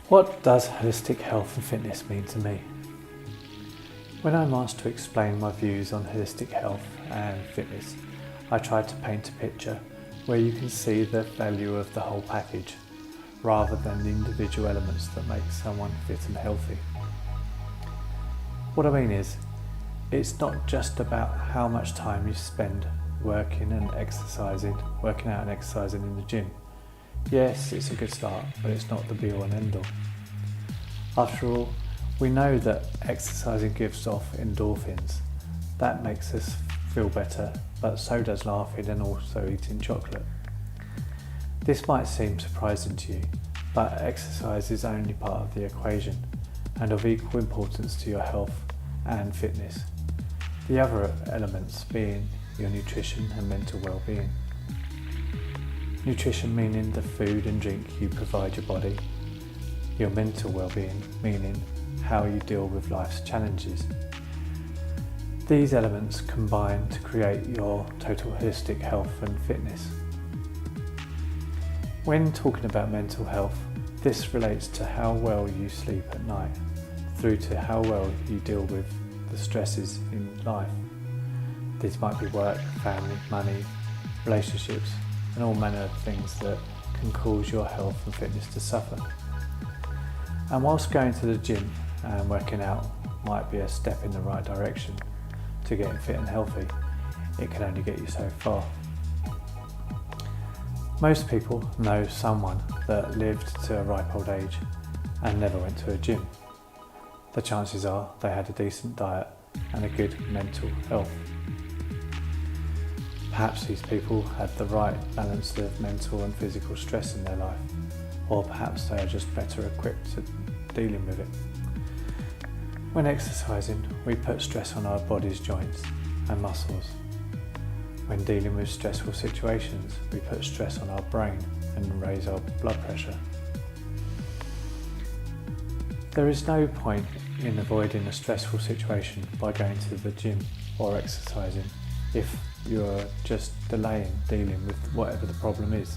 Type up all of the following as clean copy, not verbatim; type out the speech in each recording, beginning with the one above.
What does holistic health and fitness mean to me? When I'm asked to explain my views on holistic health and fitness, I try to paint a picture where you can see the value of the whole package, rather than the individual elements that make someone fit and healthy. What I mean is, it's not just about how much time you spend working out and exercising in the gym. Yes, it's a good start, but it's not the be-all and end-all. After all, we know that exercising gives off endorphins. That makes us feel better, but so does laughing and also eating chocolate. This might seem surprising to you, but exercise is only part of the equation and of equal importance to your health and fitness. The other elements being your nutrition and mental well-being. Nutrition meaning the food and drink you provide your body. Your mental well-being meaning how you deal with life's challenges. These elements combine to create your total holistic health and fitness. When talking about mental health, this relates to how well you sleep at night, through to how well you deal with the stresses in life. These might be work, family, money, relationships, and all manner of things that can cause your health and fitness to suffer. And whilst going to the gym and working out might be a step in the right direction to getting fit and healthy, it can only get you so far. Most people know someone that lived to a ripe old age and never went to a gym. The chances are they had a decent diet and a good mental health. Perhaps these people had the right balance of mental and physical stress in their life, or perhaps they are just better equipped to dealing with it. When exercising, we put stress on our body's joints and muscles. When dealing with stressful situations, we put stress on our brain and raise our blood pressure. There is no point in avoiding a stressful situation by going to the gym or exercising if you're just delaying dealing with whatever the problem is.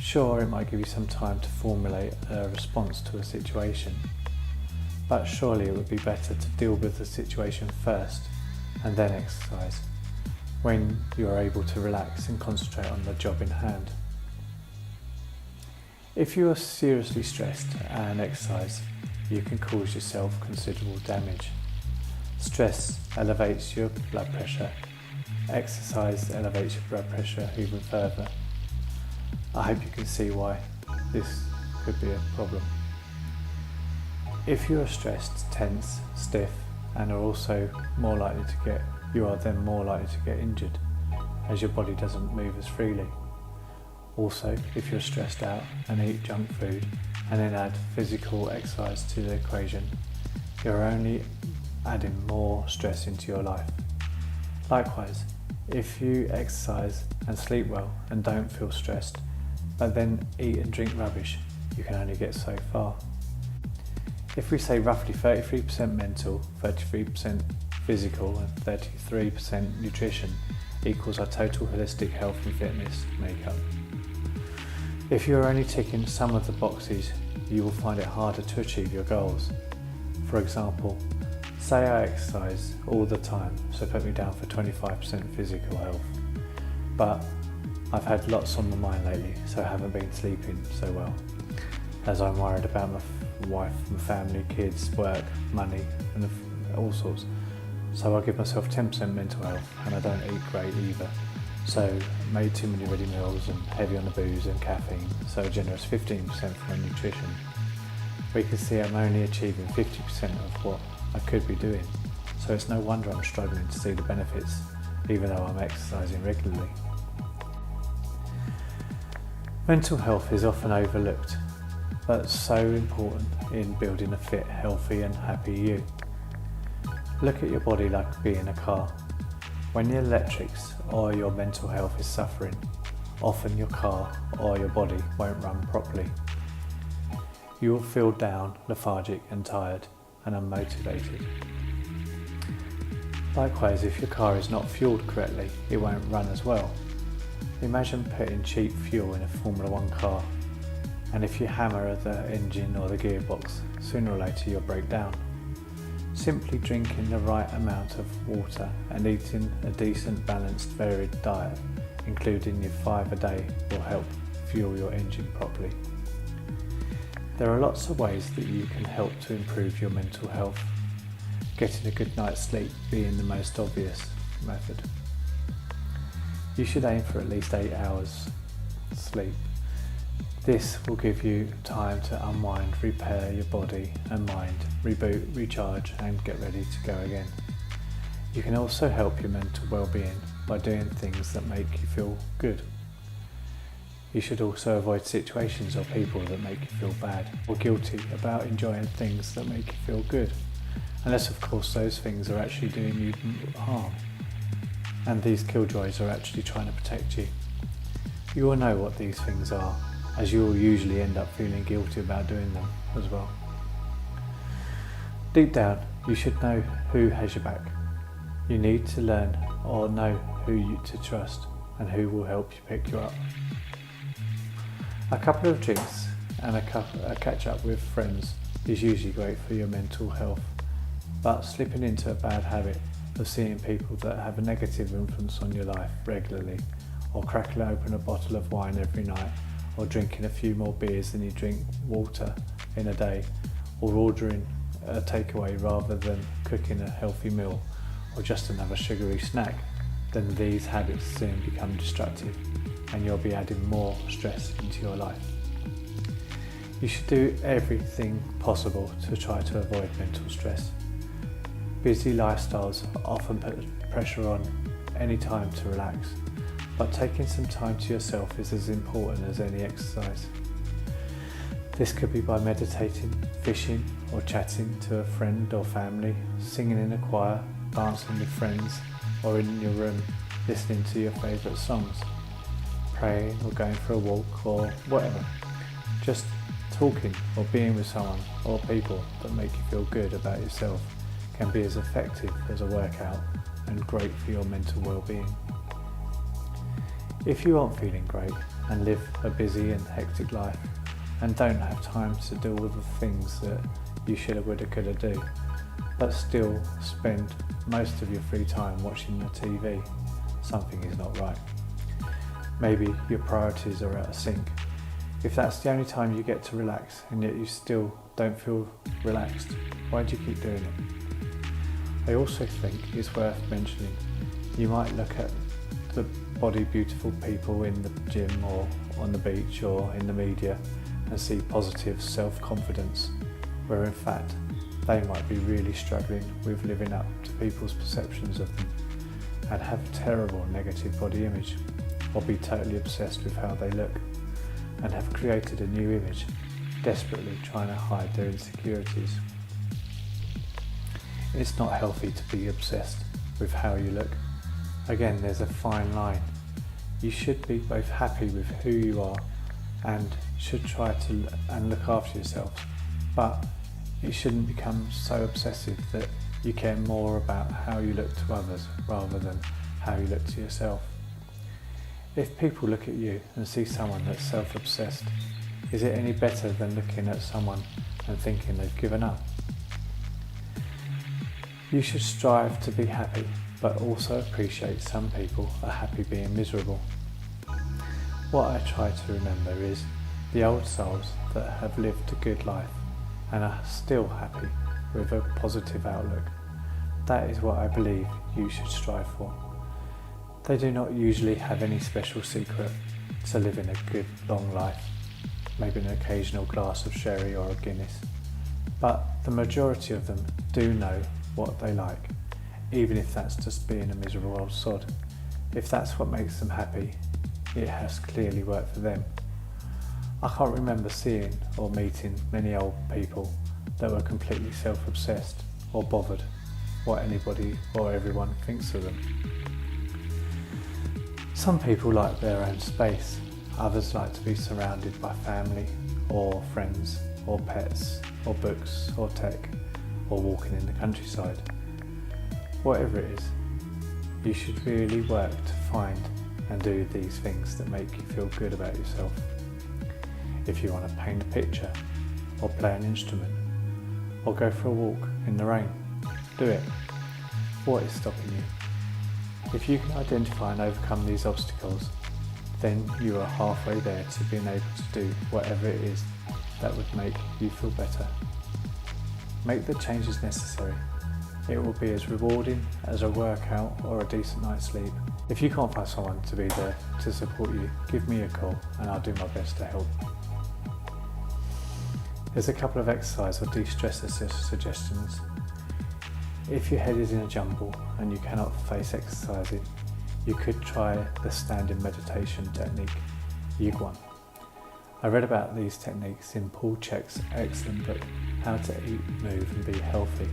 Sure, it might give you some time to formulate a response to a situation, but surely it would be better to deal with the situation first and then exercise, when you are able to relax and concentrate on the job in hand. If you are seriously stressed and exercise, you can cause yourself considerable damage. Stress elevates your blood pressure. Exercise elevates your blood pressure even further. I hope you can see why this could be a problem. If you are stressed, tense, stiff, and are also more likely to get injured, as your body doesn't move as freely. Also, if you're stressed out and eat junk food and then add physical exercise to the equation, you're only adding more stress into your life. Likewise, if you exercise and sleep well and don't feel stressed, but then eat and drink rubbish, you can only get so far. If we say roughly 33% mental, 33% physical and 33% nutrition equals our total holistic health and fitness makeup. If you're only ticking some of the boxes, you will find it harder to achieve your goals. For example, say I exercise all the time, so put me down for 25% physical health, but I've had lots on my mind lately, so I haven't been sleeping so well, as I'm worried about my wife, my family, kids, work, money, and all sorts. So I give myself 10% mental health, and I don't eat great either. So made too many ready meals and heavy on the booze and caffeine, so a generous 15% for my nutrition. We can see I'm only achieving 50% of what I could be doing, so it's no wonder I'm struggling to see the benefits, even though I'm exercising regularly. Mental health is often overlooked, but so important in building a fit, healthy and happy you. Look at your body like being a car. When the electrics or your mental health is suffering, often your car or your body won't run properly. You will feel down, lethargic and tired and unmotivated. Likewise, if your car is not fueled correctly, it won't run as well. Imagine putting cheap fuel in a Formula 1 car. and if you hammer the engine or the gearbox, sooner or later you'll break down. Simply drinking the right amount of water and eating a decent, balanced, varied diet, including your 5 a day, will help fuel your engine properly. There are lots of ways that you can help to improve your mental health, getting a good night's sleep being the most obvious method. You should aim for at least 8 hours sleep. This will give you time to unwind, repair your body and mind, reboot, recharge and get ready to go again. You can also help your mental well-being by doing things that make you feel good. You should also avoid situations or people that make you feel bad or guilty about enjoying things that make you feel good, unless of course those things are actually doing you harm and these killjoys are actually trying to protect you. You will know what these things are, as you will usually end up feeling guilty about doing them as well. Deep down, you should know who has your back. You need to learn or know who to trust and who will help you pick you up. A couple of drinks and a catch up with friends is usually great for your mental health, but slipping into a bad habit of seeing people that have a negative influence on your life regularly, or cracking open a bottle of wine every night, or drinking a few more beers than you drink water in a day, or ordering a takeaway rather than cooking a healthy meal, or just another sugary snack, then these habits soon become destructive and you'll be adding more stress into your life. You should do everything possible to try to avoid mental stress. Busy lifestyles often put pressure on any time to relax, but taking some time to yourself is as important as any exercise. This could be by meditating, fishing, or chatting to a friend or family, singing in a choir, dancing with friends, or in your room listening to your favourite songs, praying or going for a walk or whatever. Just talking or being with someone or people that make you feel good about yourself can be as effective as a workout and great for your mental well-being. If you aren't feeling great and live a busy and hectic life and don't have time to deal with the things that you shoulda, woulda, coulda do, but still spend most of your free time watching the TV, something is not right. Maybe your priorities are out of sync. If that's the only time you get to relax and yet you still don't feel relaxed, why do you keep doing it? I also think it's worth mentioning, you might look at the body beautiful people in the gym or on the beach or in the media and see positive self-confidence, where in fact they might be really struggling with living up to people's perceptions of them and have a terrible negative body image, or be totally obsessed with how they look and have created a new image, desperately trying to hide their insecurities. It's not healthy to be obsessed with how you look. Again, there's a fine line. You should be both happy with who you are and should try to look after yourself, but it shouldn't become so obsessive that you care more about how you look to others rather than how you look to yourself. If people look at you and see someone that's self-obsessed, is it any better than looking at someone and thinking they've given up? You should strive to be happy, but also appreciate some people are happy being miserable. What I try to remember is the old souls that have lived a good life and are still happy with a positive outlook. That is what I believe you should strive for. They do not usually have any special secret to living a good long life, maybe an occasional glass of sherry or a Guinness, but the majority of them do know what they like, even if that's just being a miserable old sod. If that's what makes them happy, it has clearly worked for them. I can't remember seeing or meeting many old people that were completely self-obsessed or bothered what anybody or everyone thinks of them. Some people like their own space, others like to be surrounded by family or friends or pets or books or tech or walking in the countryside. Whatever it is, you should really work to find and do these things that make you feel good about yourself. If you want to paint a picture, or play an instrument, or go for a walk in the rain, do it. What is stopping you? If you can identify and overcome these obstacles, then you are halfway there to being able to do whatever it is that would make you feel better. Make the changes necessary. It will be as rewarding as a workout or a decent night's sleep. If you can't find someone to be there to support you, give me a call and I'll do my best to help. There's a couple of exercise or de-stress suggestions. If your head is in a jumble and you cannot face exercising, you could try the standing meditation technique, Yiguan. I read about these techniques in Paul Chek's excellent book, How to Eat, Move and Be Healthy.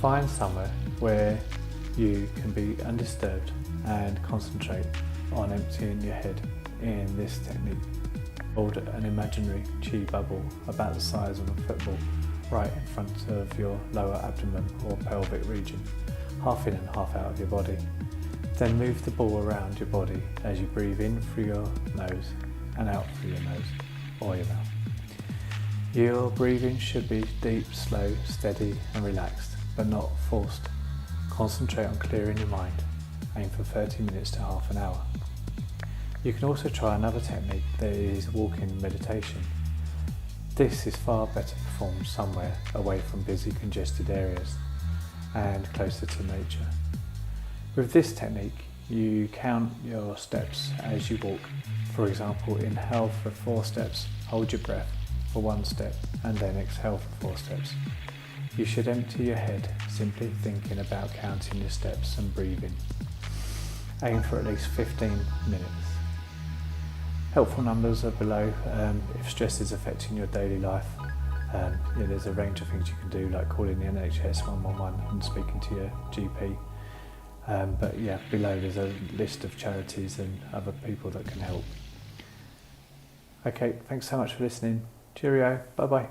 Find somewhere where you can be undisturbed and concentrate on emptying your head in this technique. Hold an imaginary chi bubble about the size of a football right in front of your lower abdomen or pelvic region, half in and half out of your body. Then move the ball around your body as you breathe in through your nose and out through your nose or your mouth. Your breathing should be deep, slow, steady and relaxed, but not forced. Concentrate on clearing your mind. Aim for 30 minutes to half an hour. You can also try another technique that is walking meditation. This is far better performed somewhere away from busy, congested areas and closer to nature. With this technique, you count your steps as you walk. For example, inhale for 4 steps, hold your breath for 1 step, and then exhale for 4 steps. You should empty your head, simply thinking about counting your steps and breathing. Aim for at least 15 minutes. Helpful numbers are below if stress is affecting your daily life. There's a range of things you can do, like calling the NHS 111 and speaking to your GP. Below there's a list of charities and other people that can help. Okay, thanks so much for listening. Cheerio, bye bye.